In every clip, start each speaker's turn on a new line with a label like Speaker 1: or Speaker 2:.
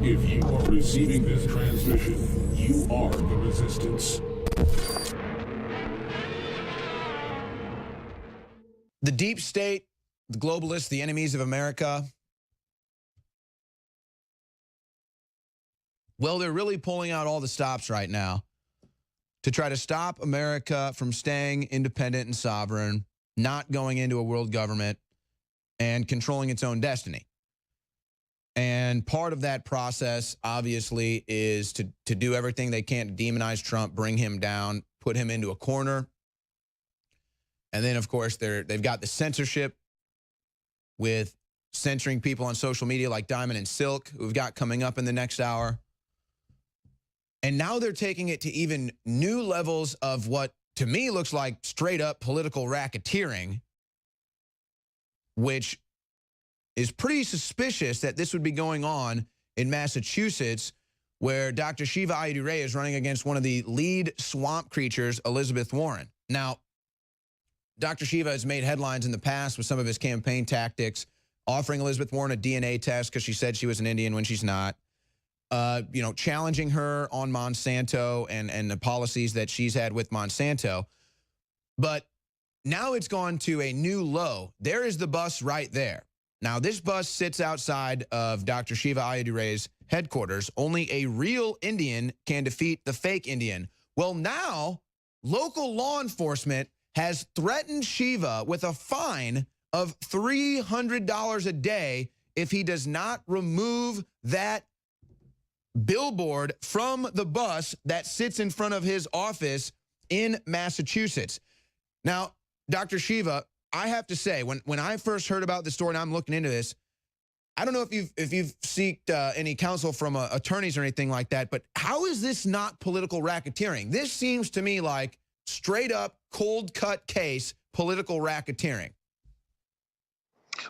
Speaker 1: If you are receiving this transmission, you are the resistance.
Speaker 2: The deep state, the globalists, the enemies of America, well, they're really pulling out all the stops right now to try to stop America from staying independent and sovereign, not going into a world government, and controlling its own destiny. And part of that process, obviously, is to do everything they can to demonize Trump, bring him down, put him into a corner. And then, of course, they've got the censorship with censoring people on social media like Diamond and Silk, who we've got coming up in the next hour. And now they're taking it to even new levels of what, to me, looks like straight-up political racketeering, which is pretty suspicious that this would be going on in Massachusetts, where Dr. Shiva Ayyadurai is running against one of the lead swamp creatures, Elizabeth Warren. Now, Dr. Shiva has made headlines in the past with some of his campaign tactics, offering Elizabeth Warren a DNA test because she said she was an Indian when she's not, you know, challenging her on Monsanto and the policies that she's had with Monsanto. But now it's gone to a new low. There is the bus right there. Now, this bus sits outside of Dr. Shiva Ayyadurai's headquarters. Only a real Indian can defeat the fake Indian. Well, now, local law enforcement has threatened Shiva with a fine of $300 a day if he does not remove that billboard from the bus that sits in front of his office in Massachusetts. Now, Dr. Shiva, I have to say, when I first heard about the story and I'm looking into this, I don't know if you've sought any counsel from attorneys or anything like that, but how is this not political racketeering? This seems to me like straight up, cold cut case, political racketeering.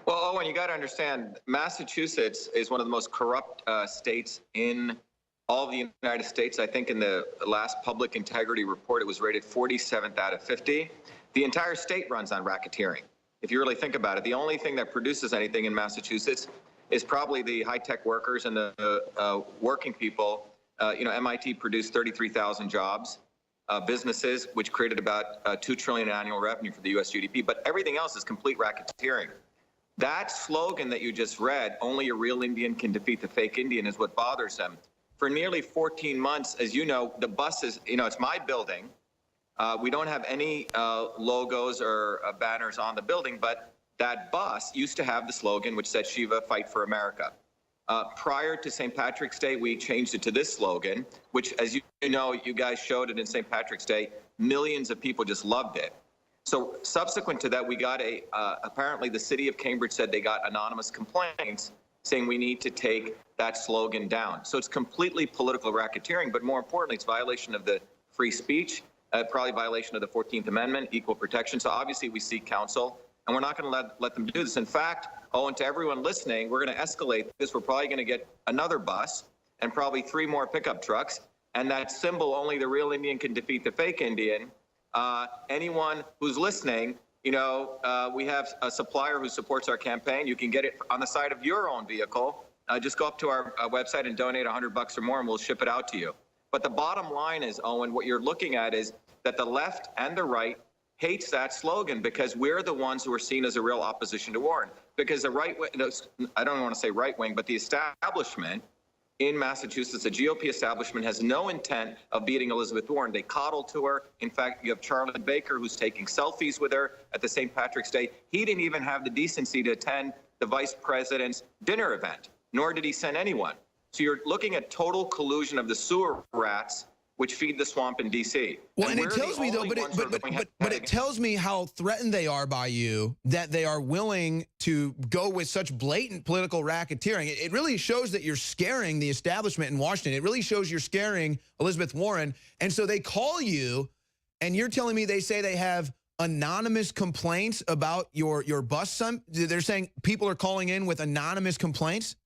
Speaker 3: Well, Owen, you got to understand, Massachusetts is one of the most corrupt states in all of the United States. I think in the last public integrity report, it was rated 47th out of 50. The entire state runs on racketeering. If you really think about it, the only thing that produces anything in Massachusetts is probably the high-tech workers and the working people. You know, MIT produced 33,000 jobs. Businesses, which created about $2 trillion in annual revenue for the U.S. GDP, but everything else is complete racketeering. That slogan that you just read, only a real Indian can defeat the fake Indian, is what bothers them. For nearly 14 months, as you know, the buses, you know, it's my building. We don't have any logos or banners on the building, but that bus used to have the slogan which said, Shiva, fight for America. Prior to St. Patrick's Day, we changed it to this slogan, which, as you know, you guys showed it in St. Patrick's Day. Millions of people just loved it. So subsequent to that, we got apparently the city of Cambridge said they got anonymous complaints saying we need to take that slogan down. So it's completely political racketeering, but more importantly, it's violation of the free speech, probably violation of the 14th Amendment, equal protection. So obviously we seek counsel, and we're not going to let them do this. In fact, Owen, to everyone listening, we're going to escalate this. We're probably going to get another bus and probably 3 more pickup trucks. And that symbol, only the real Indian can defeat the fake Indian. Anyone who's listening, you know, we have a supplier who supports our campaign. You can get it on the side of your own vehicle. Just go up to our website and donate $100 or more, and we'll ship it out to you. But the bottom line is, Owen, what you're looking at is that the left and the right hates that slogan because we're the ones who are seen as a real opposition to Warren. Because the right wing, I don't want to say right wing, but the establishment in Massachusetts, the GOP establishment, has no intent of beating Elizabeth Warren. They coddle to her. In fact, you have Charlie Baker, who's taking selfies with her at the St. Patrick's Day. He didn't even have the decency to attend the vice president's dinner event, nor did he send anyone. So you're looking at total collusion of the sewer rats which feed the swamp in D.C.
Speaker 2: Well, and it tells me, though, but it tells me how threatened they are by you, that they are willing to go with such blatant political racketeering. It really shows that you're scaring the establishment in Washington. It really shows you're scaring Elizabeth Warren. And so they call you, and you're telling me they say they have anonymous complaints about your bus. They're saying people are calling in with anonymous complaints?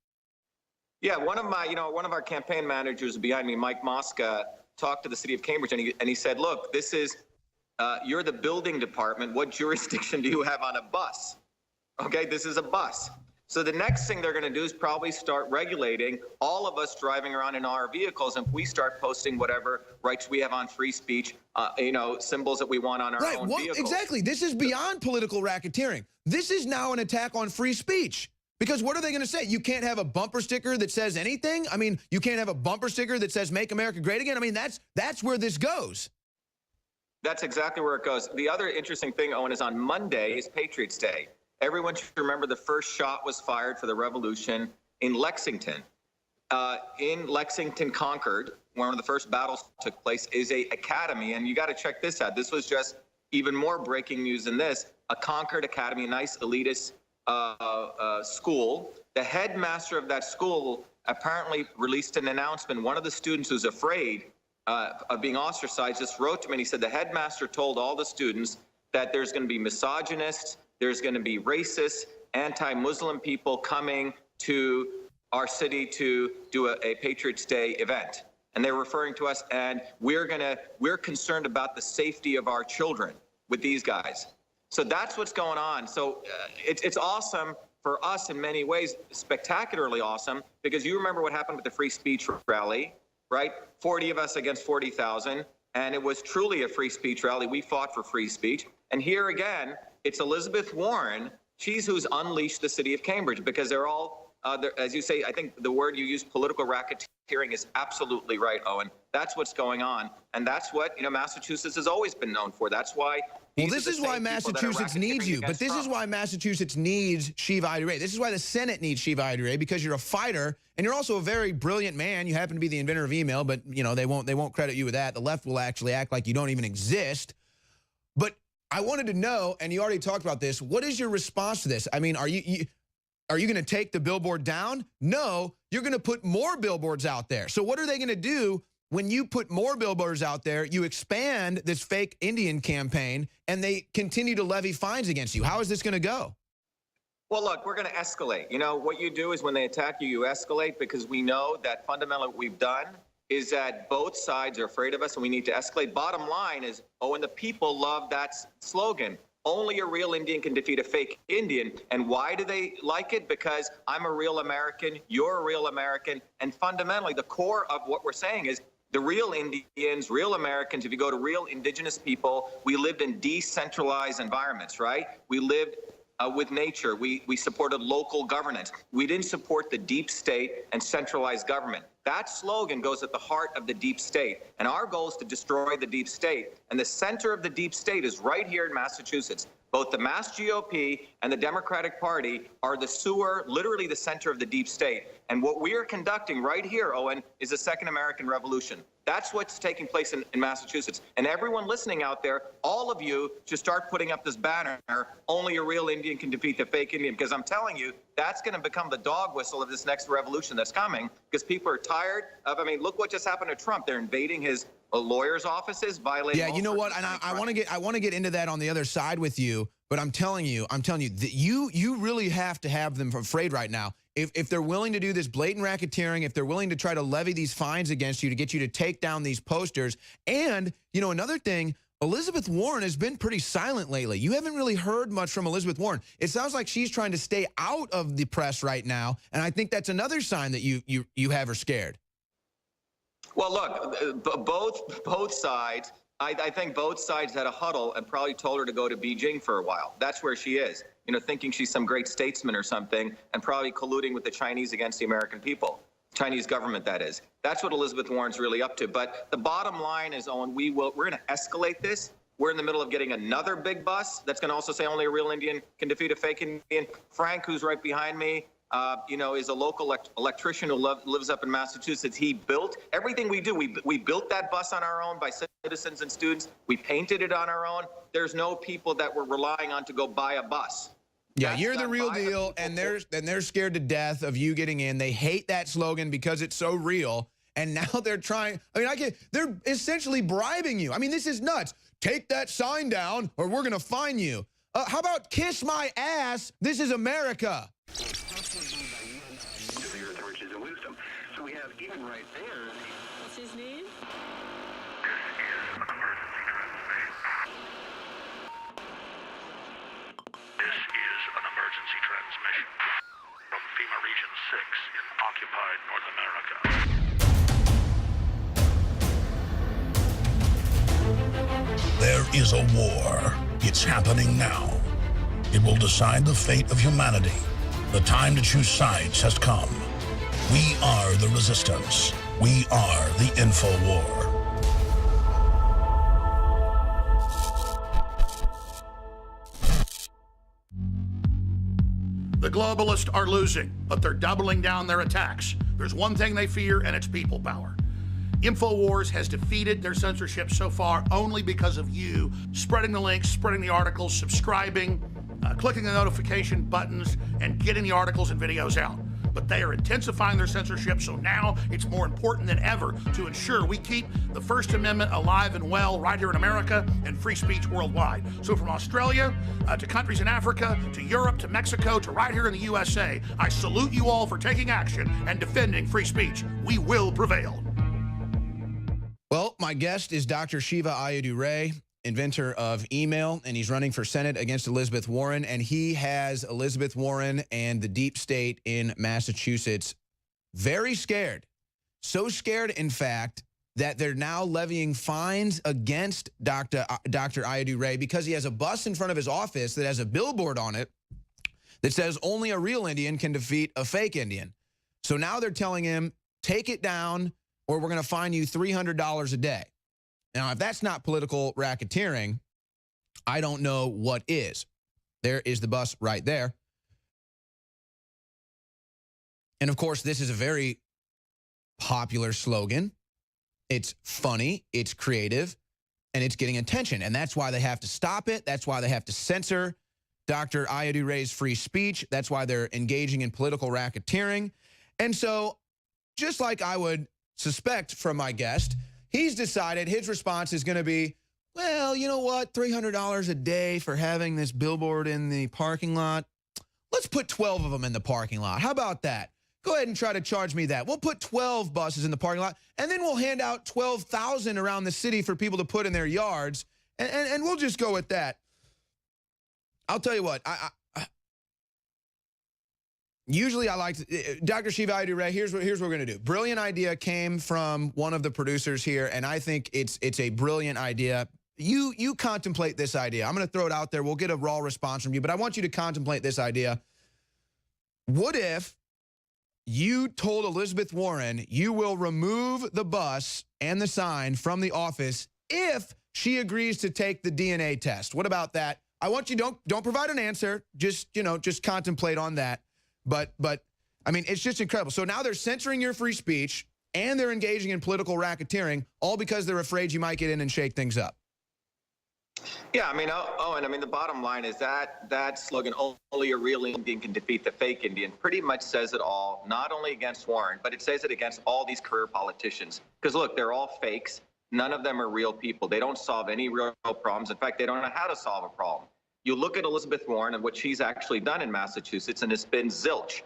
Speaker 3: Yeah, one of our campaign managers behind me, Mike Mosca, talked to the city of Cambridge, and he said, look, this is, you're the building department. What jurisdiction do you have on a bus? Okay, this is a bus. So the next thing they're going to do is probably start regulating all of us driving around in our vehicles. And if we start posting whatever rights we have on free speech, symbols that we want on our own vehicles.
Speaker 2: Exactly. This is beyond political racketeering. This is now an attack on free speech. Because what are they going to say? You can't have a bumper sticker that says anything? I mean, you can't have a bumper sticker that says "Make America Great Again"? I mean, that's where this goes.
Speaker 3: That's exactly where it goes. The other interesting thing, Owen, is on Monday is Patriots Day. Everyone should remember the first shot was fired for the revolution in Lexington. In Lexington, Concord, one of the first battles took place, is a academy. And you got to check this out. This was just even more breaking news than this. A Concord Academy, a nice elitist school. The headmaster of that school apparently released an announcement. One of the students who's afraid of being ostracized just wrote to me and he said the headmaster told all the students that there's going to be misogynists, there's going to be racist, anti-Muslim people coming to our city to do a Patriots Day event. And they're referring to us, and we're concerned about the safety of our children with these guys. So that's what's going on. So it's awesome for us in many ways, spectacularly awesome, because you remember what happened with the free speech rally, right? 40 of us against 40,000. And it was truly a free speech rally. We fought for free speech. And here again, it's Elizabeth Warren. She's who's unleashed the city of Cambridge, because they're all, as you say, I think the word you use, political racketeering, is absolutely right, Owen. That's what's going on. And that's what, Massachusetts has always been known for. That's why.
Speaker 2: Well, this is why Massachusetts needs you. But this is why Massachusetts needs Shiva Ayyadurai. This is why the Senate needs Shiva Ayyadurai, because you're a fighter and you're also a very brilliant man. You happen to be the inventor of email, but they won't credit you with that. The left will actually act like you don't even exist. But I wanted to know, and you already talked about this, what is your response to this? I mean, are you going to take the billboard down? No, you're going to put more billboards out there. So what are they going to do when you put more billboards out there? You expand this fake Indian campaign, and they continue to levy fines against you. How is this going to go?
Speaker 3: Well, look, we're going to escalate. What you do is when they attack you, you escalate, because we know that fundamentally what we've done is that both sides are afraid of us and we need to escalate. Bottom line is, and the people love that slogan. Only a real Indian can defeat a fake Indian. And why do they like it? Because I'm a real American, you're a real American. And fundamentally, the core of what we're saying is the real Indians, real Americans, if you go to real indigenous people, we lived in decentralized environments, right? We lived with nature. We supported local governance. We didn't support the deep state and centralized government. That slogan goes at the heart of the deep state. And our goal is to destroy the deep state. And the center of the deep state is right here in Massachusetts. Both the Mass GOP and the Democratic Party are the sewer, literally the center of the deep state. And what we are conducting right here, Owen, is the Second American Revolution. That's what's taking place in Massachusetts. And everyone listening out there, all of you should start putting up this banner, only a real Indian can defeat the fake Indian, because I'm telling you, that's going to become the dog whistle of this next revolution that's coming, because people are tired of, look what just happened to Trump. They're invading his lawyers' offices, violating.
Speaker 2: Yeah, you know what? And I want to get into that on the other side with you. But I'm telling you that you really have to have them afraid right now. If they're willing to do this blatant racketeering, if they're willing to try to levy these fines against you to get you to take down these posters. And, another thing, Elizabeth Warren has been pretty silent lately. You haven't really heard much from Elizabeth Warren. It sounds like she's trying to stay out of the press right now. And I think that's another sign that you have her scared.
Speaker 3: Well, look, both sides, I think both sides had a huddle and probably told her to go to Beijing for a while. That's where she is, thinking she's some great statesman or something, and probably colluding with the Chinese against the American people, Chinese government, that is. That's what Elizabeth Warren's really up to. But the bottom line is, Owen, we're going to escalate this. We're in the middle of getting another big bus that's going to also say only a real Indian can defeat a fake Indian. Frank, who's right behind me, is a local electrician who lives up in Massachusetts. He built everything we do. We built that bus on our own by citizens and students. We painted it on our own. There's no people that we're relying on to go buy a bus.
Speaker 2: Yeah, you're the real deal, and they're scared to death of you getting in. They hate that slogan because it's so real, and now they're trying. They're essentially bribing you. This is nuts. Take that sign down, or we're gonna fine you. How about kiss my ass? This is America.
Speaker 4: Riches and wisdom. So we have even right there.
Speaker 5: What's his name?
Speaker 4: This is an emergency transmission. in occupied North America.
Speaker 5: There is a war. It's happening now. It will decide the fate of humanity. The time to choose sides has come. We are the resistance. We are the InfoWar.
Speaker 6: The globalists are losing, but they're doubling down their attacks. There's one thing they fear, and it's people power. InfoWars has defeated their censorship so far only because of you spreading the links, spreading the articles, subscribing, clicking the notification buttons, and getting the articles and videos out. But they are intensifying their censorship, so now it's more important than ever to ensure we keep the First Amendment alive and well right here in America and free speech worldwide. So from Australia to countries in Africa, to Europe, to Mexico, to right here in the USA, I salute you all for taking action and defending free speech. We will prevail.
Speaker 2: Well, my guest is Dr. Shiva Ayyadurai, inventor of email, and he's running for Senate against Elizabeth Warren, and he has Elizabeth Warren and the deep state in Massachusetts very scared. So scared, in fact, that they're now levying fines against Dr. Ayyadurai because he has a bus in front of his office that has a billboard on it that says only a real Indian can defeat a fake Indian. So now they're telling him, take it down, or we're going to fine you $300 a day. Now, if that's not political racketeering, I don't know what is. There is the bus right there. And of course, this is a very popular slogan. It's funny, it's creative, and it's getting attention. And that's why they have to stop it. That's why they have to censor Dr. Ayyadurai's free speech. That's why they're engaging in political racketeering. And so, just like I would suspect from my guest, he's decided his response is going to be, well, you know what, $300 a day for having this billboard in the parking lot. Let's put 12 of them in the parking lot. How about that? Go ahead and try to charge me that. We'll put 12 buses in the parking lot, and then we'll hand out 12,000 around the city for people to put in their yards, and we'll just go with that. I'll tell you what, usually I like to, Dr. Shiva Ayyadurai, here's what we're going to do. Brilliant idea came from one of the producers here, and I think it's a brilliant idea. You contemplate this idea. I'm going to throw it out there. We'll get a raw response from you, but I want you to contemplate this idea. What if you told Elizabeth Warren you will remove the bus and the sign from the office if she agrees to take the DNA test? What about that? I want you, don't provide an answer. Just contemplate on that. But I mean, it's just incredible. So now they're censoring your free speech and they're engaging in political racketeering, all because they're afraid you might get in and shake things up.
Speaker 3: Yeah, I mean, Owen, I mean, the bottom line is that slogan, only a real Indian can defeat the fake Indian, pretty much says it all, not only against Warren, but it says it against all these career politicians. Because look, they're all fakes. None of them are real people. They don't solve any real problems. In fact, they don't know how to solve a problem. You look at Elizabeth Warren and what she's actually done in Massachusetts, and it's been zilch.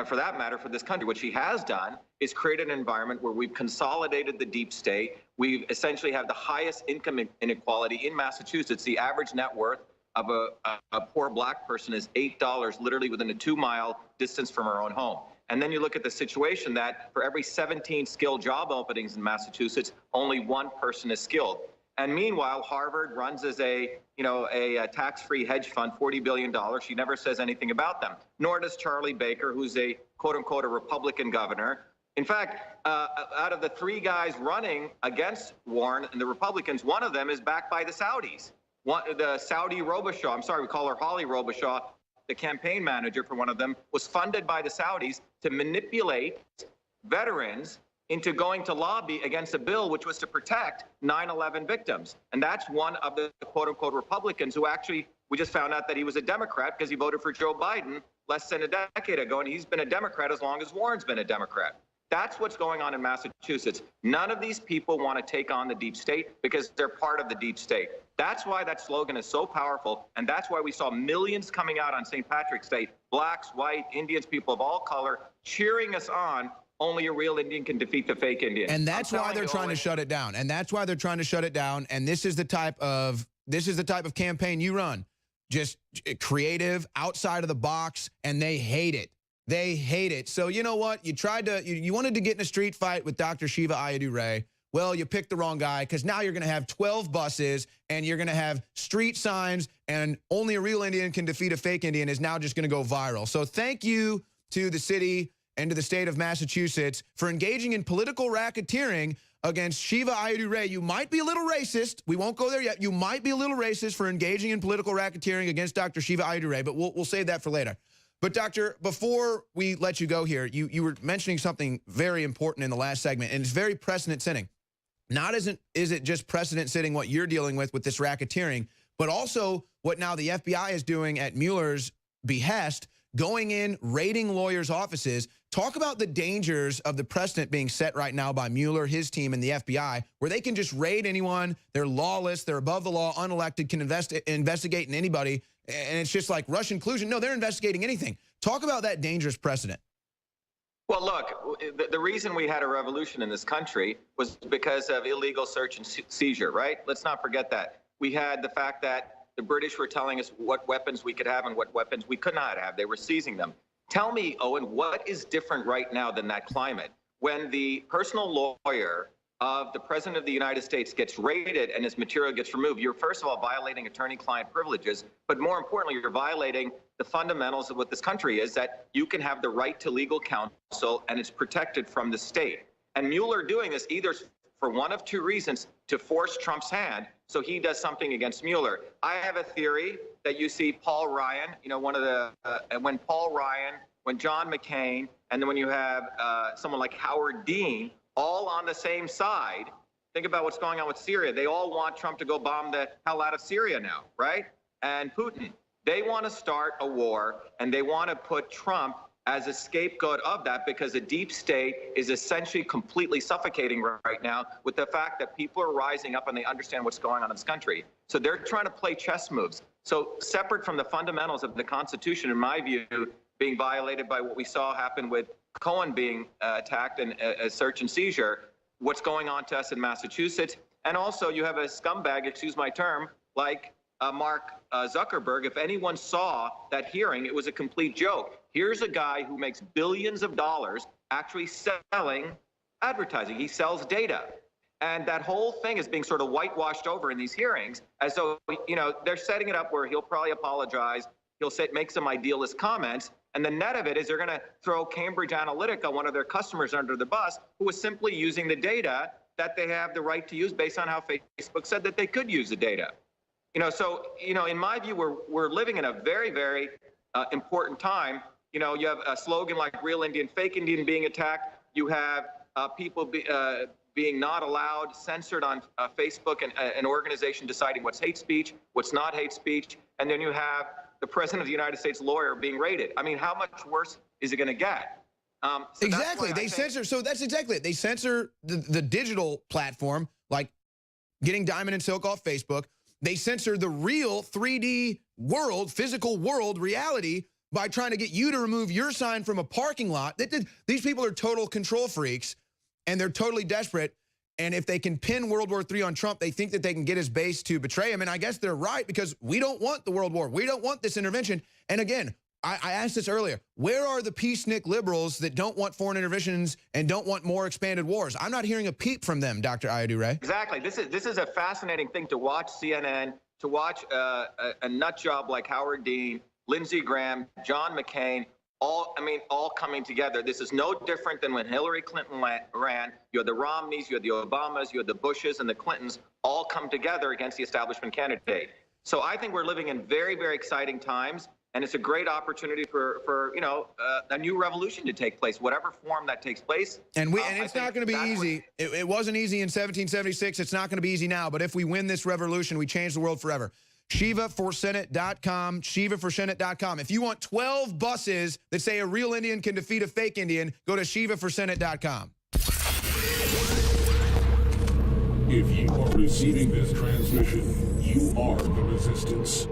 Speaker 3: For that matter, for this country, what she has done is created an environment where we've consolidated the deep state. We've essentially have the highest income inequality in Massachusetts. The average net worth of a poor black person is $8, literally within a 2-mile distance from her own home. And then you look at the situation that for every 17 skilled job openings in Massachusetts, only one person is skilled. And meanwhile, Harvard runs as a tax-free hedge fund, $40 billion. She never says anything about them. Nor does Charlie Baker, who's a quote-unquote a Republican governor. In fact, out of the 3 guys running against Warren and the Republicans, one of them is backed by the Saudis. The Saudi Robichaud, I'm sorry, we call her Holly Robichaud, the campaign manager for one of them, was funded by the Saudis to manipulate veterans into going to lobby against a bill which was to protect 9/11 victims. And that's one of the quote-unquote Republicans who actually, we just found out that he was a Democrat because he voted for Joe Biden less than a decade ago, and he's been a Democrat as long as Warren's been a Democrat. That's what's going on in Massachusetts. None of these people want to take on the deep state because they're part of the deep state. That's why that slogan is so powerful, and that's why we saw millions coming out on St. Patrick's Day, blacks, white, Indians, people of all color, cheering us on. Only a real Indian can defeat the fake Indian.
Speaker 2: And that's why they're trying to shut it down. And that's why they're trying to shut it down. And this is the type of campaign you run. Just creative, outside of the box, and they hate it. They hate it. So you know what? You tried to, you wanted to get in a street fight with Dr. Shiva Ayyadurai. Well, you picked the wrong guy, because now you're going to have 12 buses and you're going to have street signs, and only a real Indian can defeat a fake Indian is now just going to go viral. So thank you to the city and to the state of Massachusetts for engaging in political racketeering against Shiva Ayyadurai. You might be a little racist. We won't go there yet. You might be a little racist for engaging in political racketeering against Dr. Shiva Ayyadurai, but we'll save that for later. But doctor, before we let you go here, you were mentioning something very important in the last segment, and it's very precedent setting. Not is it just precedent setting what you're dealing with this racketeering, but also what now the FBI is doing at Mueller's behest, going in, raiding lawyers' offices. Talk about the dangers of the precedent being set right now by Mueller, his team, and the FBI, where they can just raid anyone. They're lawless. They're above the law, unelected, can investigate in anybody. And it's just like Russian collusion. No, they're investigating anything. Talk about that dangerous precedent.
Speaker 3: Well, look, the reason we had a revolution in this country was because of illegal search and seizure, right? Let's not forget that. We had the fact that the British were telling us what weapons we could have and what weapons we could not have. They were seizing them. Tell me, Owen, what is different right now than that climate? When the personal lawyer of the President of the United States gets raided and his material gets removed, you're first of all violating attorney-client privileges, but more importantly, you're violating the fundamentals of what this country is, that you can have the right to legal counsel and it's protected from the state. And Mueller doing this either for one of two reasons: to force Trump's hand, so he does something against Mueller. I have a theory that you see Paul Ryan, you know, one of the, when Paul Ryan, when John McCain, and then when you have someone like Howard Dean, all on the same side. Think about what's going on with Syria. They all want Trump to go bomb the hell out of Syria now, right? And Putin. They want to start a war, and they want to put Trump as a scapegoat of that, because the deep state is essentially completely suffocating right now with the fact that people are rising up and they understand what's going on in this country. So they're trying to play chess moves. So separate from the fundamentals of the Constitution, in my view, being violated by what we saw happen with Cohen being attacked and a search and seizure, what's going on to us in Massachusetts. And also you have a scumbag, excuse my term, like Mark Zuckerberg. If anyone saw that hearing, it was a complete joke. Here's a guy who makes billions of dollars actually selling advertising. He sells data. And that whole thing is being sort of whitewashed over in these hearings as though, you know, they're setting it up where he'll probably apologize. He'll make some idealist comments. And the net of it is they're going to throw Cambridge Analytica, one of their customers, under the bus, who was simply using the data that they have the right to use based on how Facebook said that they could use the data. You know, so, you know, in my view, we're living in a very, very important time. You know, you have a slogan like real Indian, fake Indian being attacked. You have people being not allowed, censored on Facebook, and an organization deciding what's hate speech, what's not hate speech. And then you have the President of the United States lawyer being raided. I mean, how much worse is it going to get? So
Speaker 2: exactly. They censor. So that's exactly it. They censor the digital platform, like getting Diamond and Silk off Facebook. They censor the real 3D world, physical world reality by trying to get you to remove your sign from a parking lot. These people are total control freaks, and they're totally desperate. And if they can pin World War III on Trump, they think that they can get his base to betray him. And I guess they're right, because we don't want the World War. We don't want this intervention. And again, I asked this earlier. Where are the peacenik liberals that don't want foreign interventions and don't want more expanded wars? I'm not hearing a peep from them, Dr. Ayyadurai.
Speaker 3: Exactly. This is a fascinating thing to watch CNN, to watch a nut job like Howard Dean, Lindsey Graham, John McCain, all coming together. This is no different than when Hillary Clinton ran. You had the Romneys, you had the Obamas, you had the Bushes and the Clintons all come together against the establishment candidate. So I think we're living in very, very exciting times. And it's a great opportunity for you know, a new revolution to take place, whatever form that takes place.
Speaker 2: And it's not going to be easy. It wasn't easy in 1776. It's not going to be easy now. But if we win this revolution, we change the world forever. ShivaForSenate.com, ShivaForSenate.com. If you want 12 buses that say a real Indian can defeat a fake Indian, go to ShivaForSenate.com.
Speaker 1: If you are receiving this transmission, you are the resistance.